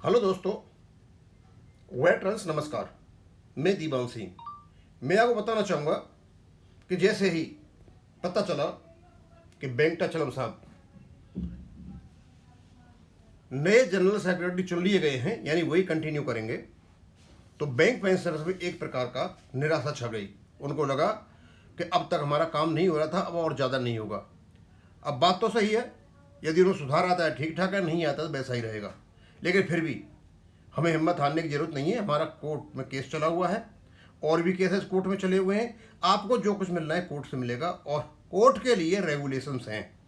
Hello दोस्तों, veterans नमस्कार। मैं दीवान सिंह। मैं आपको बताना चाहूँगा कि जैसे ही पता चला कि बैंक चलम साहब नए जनरल सेक्रेटरी चुन लिए गए हैं, यानी वही कंटिन्यू करेंगे, तो बैंक पेंशनर्स में एक प्रकार का निराशा छा गई। उनको लगा कि अब तक हमारा काम नहीं हो रहा था, अब और ज़्यादा नहीं होगा। अब बात तो सही है, यदि उन्हें सुधार आता है ठीक ठाक है, नहीं आता तो वैसा ही रहेगा। लेकिन फिर भी हमें हिम्मत हारने की जरूरत नहीं है। हमारा कोर्ट में केस चला हुआ है, और भी केसेस कोर्ट में चले हुए हैं। आपको जो कुछ मिलना है कोर्ट से मिलेगा, और कोर्ट के लिए रेगुलेशंस हैं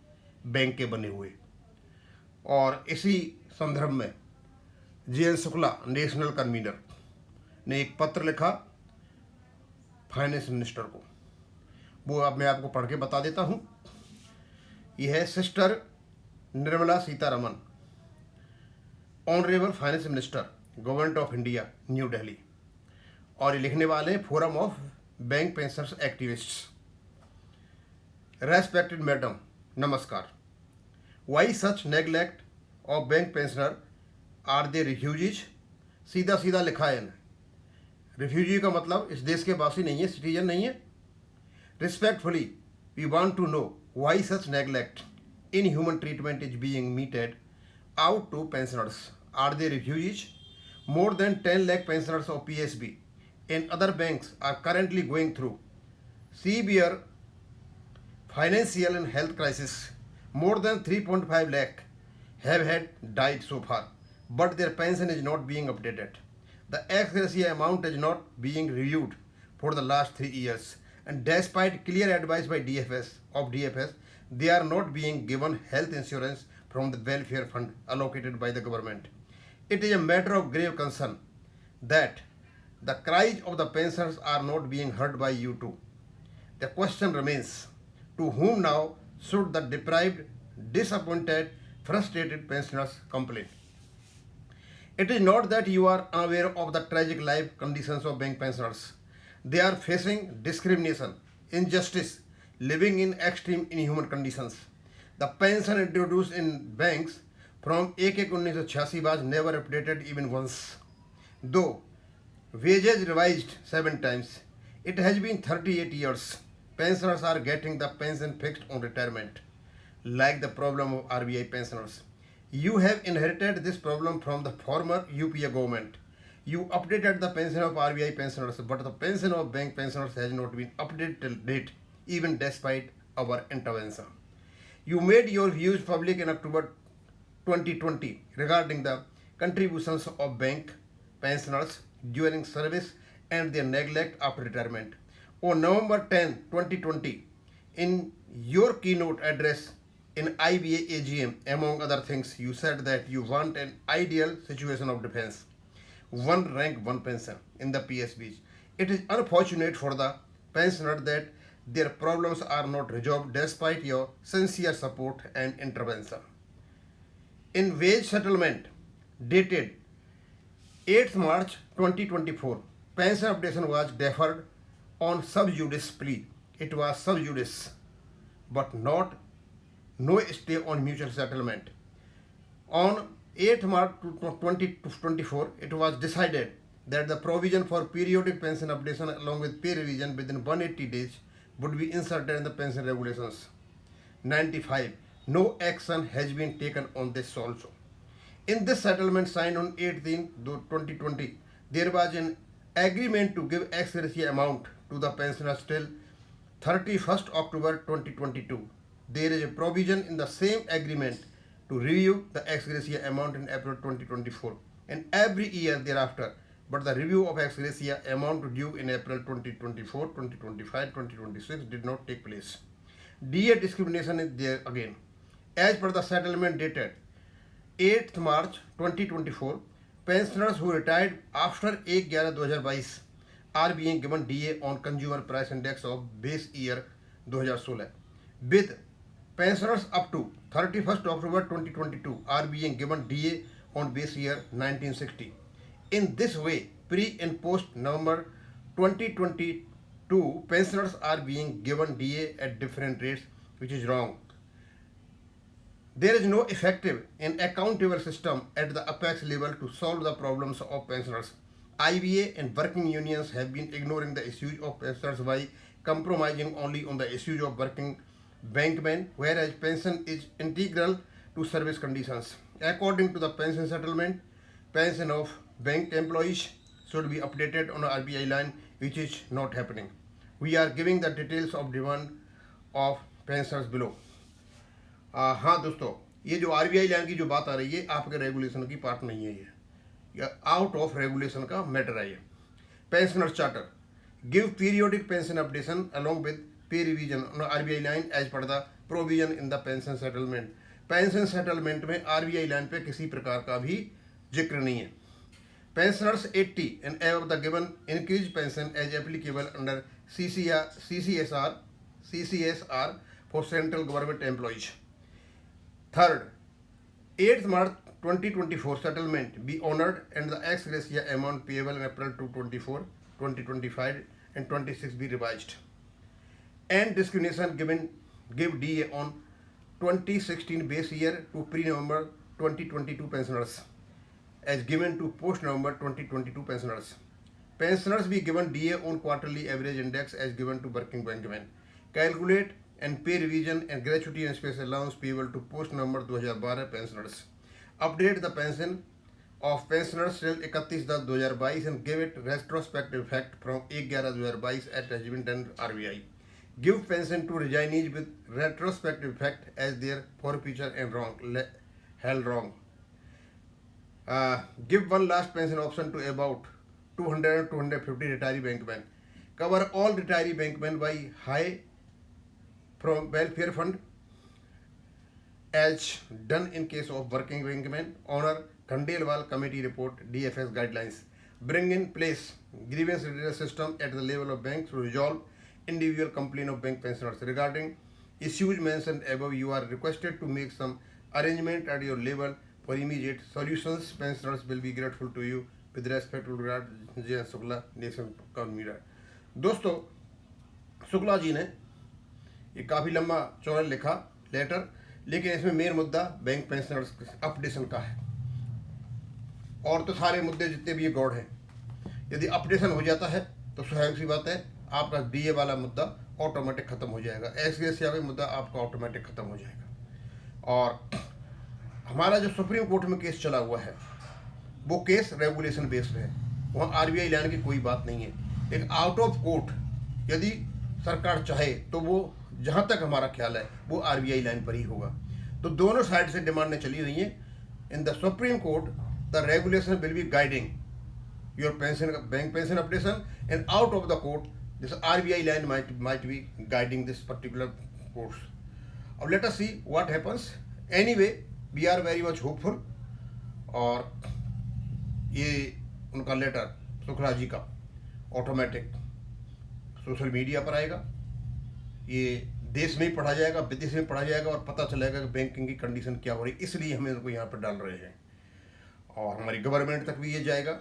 बैंक के बने हुए। और इसी संदर्भ में शुक्ला नेशनल कन्वीनर ने एक पत्र लिखा फाइनेंस मिनिस्टर को। वो अब मैं आपको पढ़ के बता देता हूँ। यह है sister Nirmala Sitharaman, honourable finance minister, government of India, New Delhi. और ये लिखने वाले forum of bank pensioners activists. Respected madam, नमस्कार। Why such neglect of bank pensioner? Are they refugees? सीधा सीधा लिखा है। रिफ्यूजी का मतलब इस देश के वासी नहीं है, सिटीजन नहीं है। Respectfully we want to know why such neglect inhuman treatment is being meted out to pensioners. Are they refugees? More than 10 lakh pensioners of PSB and other banks are currently going through severe financial and health crisis. More than 3.5 lakh have had died so far, but their pension is not being updated. The ex-gratia amount is not being reviewed for the last 3 years, and despite clear advice by DFS, they are not being given health insurance from the welfare fund allocated by the government. It is a matter of grave concern that the cries of the pensioners are not being heard by you too. The question remains, to whom now should the deprived, disappointed, frustrated pensioners complain? It is not that you are unaware of the tragic life conditions of bank pensioners. They are facing discrimination, injustice, living in extreme inhuman conditions. The pension introduced in banks from 1/1/1986 was never updated even once. Though wages revised 7 times, it has been 38 years. Pensioners are getting the pension fixed on retirement, like the problem of RBI pensioners. You have inherited this problem from the former UPA government. You updated the pension of RBI pensioners, but the pension of bank pensioners has not been updated till date, even despite our intervention. You made your views public in October 2020 regarding the contributions of bank pensioners during service and their neglect after retirement. On November 10, 2020, in your keynote address in IBA AGM, among other things, you said that you want an ideal situation of defense, one rank, one pension in the PSBs. It is unfortunate for the pensioner that their problems are not resolved despite your sincere support and intervention. In wage settlement dated 8th March 2024, pension updation was deferred on sub judice plea. It was sub judice, but no stay on mutual settlement. On 8th March 2024, it was decided that the provision for periodic pension updation along with pay revision within 180 days would be inserted in the pension regulations. 95. No action has been taken on this also. In this settlement signed on 18th 2020, there was an agreement to give ex gratia amount to the pensioners till 31st October 2022. There is a provision in the same agreement to review the ex gratia amount in April 2024 and every year thereafter, but the review of ex gratia amount due in April 2024, 2025, 2026 did not take place. DA discrimination is there again. As per the settlement dated 8th March 2024, pensioners who retired after 1/11/2022 are being given DA on Consumer Price Index of base year 2016, with pensioners up to 31st October 2022 are being given DA on base year 1960. In this way, pre and post November 2022, pensioners are being given DA at different rates, which is wrong. There is no effective and accountable system at the apex level to solve the problems of pensioners. IBA and working unions have been ignoring the issues of pensioners by compromising only on the issues of working bankmen, whereas pension is integral to service conditions. According to the pension settlement, pension of bank employees should be updated on a RBI line, which is not happening. We are giving the details of demand of pensioners below. हाँ दोस्तों, ये जो RBI line की जो बात आ रही है आपके रेगुलेशन की पार्ट नहीं है, ये आउट ऑफ रेगुलेशन का मैटर है। ये pensioner charter give periodic pension updation along with pay revision on RBI line as per the provision in the pension settlement. Pension settlement में आरबीआई लाइन पे किसी प्रकार का भी जिक्र नहीं है। Pensioners 80 and above the given increase pension as applicable under CCSR for central government employees. Third, 8th March 2024 settlement be honored and the ex gratia amount payable in April 2024, 2025 and 26 be revised. And discrimination give DA on 2016 base year to pre-November 2022 pensioners as given to post-November 2022 pensioners. Pensioners be given DA on quarterly average index as given to working bankmen. Calculate and pay revision and gratuity and special allowance payable to post-November 2012 pensioners. Update the pension of pensioners till 31/10/2022 and give it retrospective effect from 1/11/2022 at regiment and RBI. Give pension to resignees with retrospective effect as their forfeiture and held wrong. Give one last pension option to about 200-250 retiree bankmen. Cover all retiree bankmen by high from welfare fund as done in case of working bankmen. Honor Khandelwal committee report DFS guidelines. Bring in place grievance redress system at the level of banks to resolve individual complaint of bank pensioners. Regarding issues mentioned above, you are requested to make some arrangement at your level for immediate solutions. Pensioners will be grateful to you. With respect to Shukla, Nation Convener. दोस्तों, शुक्ला जी ने ये काफ़ी लंबा चौड़ा लिखा letter, लेकिन इसमें main मुद्दा बैंक पेंशनर्स अपडेशन का है। और तो सारे मुद्दे जितने भी ये गौड़ हैं, यदि अपडेशन हो जाता है तो स्वाभाविक सी बात है आपका डीए वाला मुद्दा ऑटोमेटिक ख़त्म हो जाएगा, एक्सग्रेशिया का मुद्दा आपका ऑटोमेटिक ख़त्म हो जाएगा। और हमारा जो सुप्रीम कोर्ट में केस चला हुआ है वो केस रेगुलेशन बेस्ड है, वहाँ आरबीआई लाइन की कोई बात नहीं है। एक आउट ऑफ कोर्ट यदि सरकार चाहे तो वो जहाँ तक हमारा ख्याल है वो आरबीआई लाइन पर ही होगा। तो दोनों साइड से डिमांडें चली हुई हैं। In the supreme court the regulation will be guiding your pension bank pension updation and out of the court this RBI line might be guiding this particular course. अब let us see what happens. Anyway we are very much hopeful. और ये उनका letter Shukla ji का automatic social media पर आएगा, ये देश में ही पढ़ा जाएगा, विदेश में पढ़ा जाएगा और पता चलेगा कि बैंकिंग की कंडीशन क्या हो रही है। इसलिए हमें उनको यहाँ पर डाल रहे हैं और हमारी गवर्नमेंट तक भी ये जाएगा।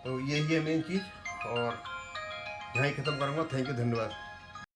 तो यही है मेन चीज़ और यहाँ ही ख़त्म करूँगा। थैंक यू, धन्यवाद।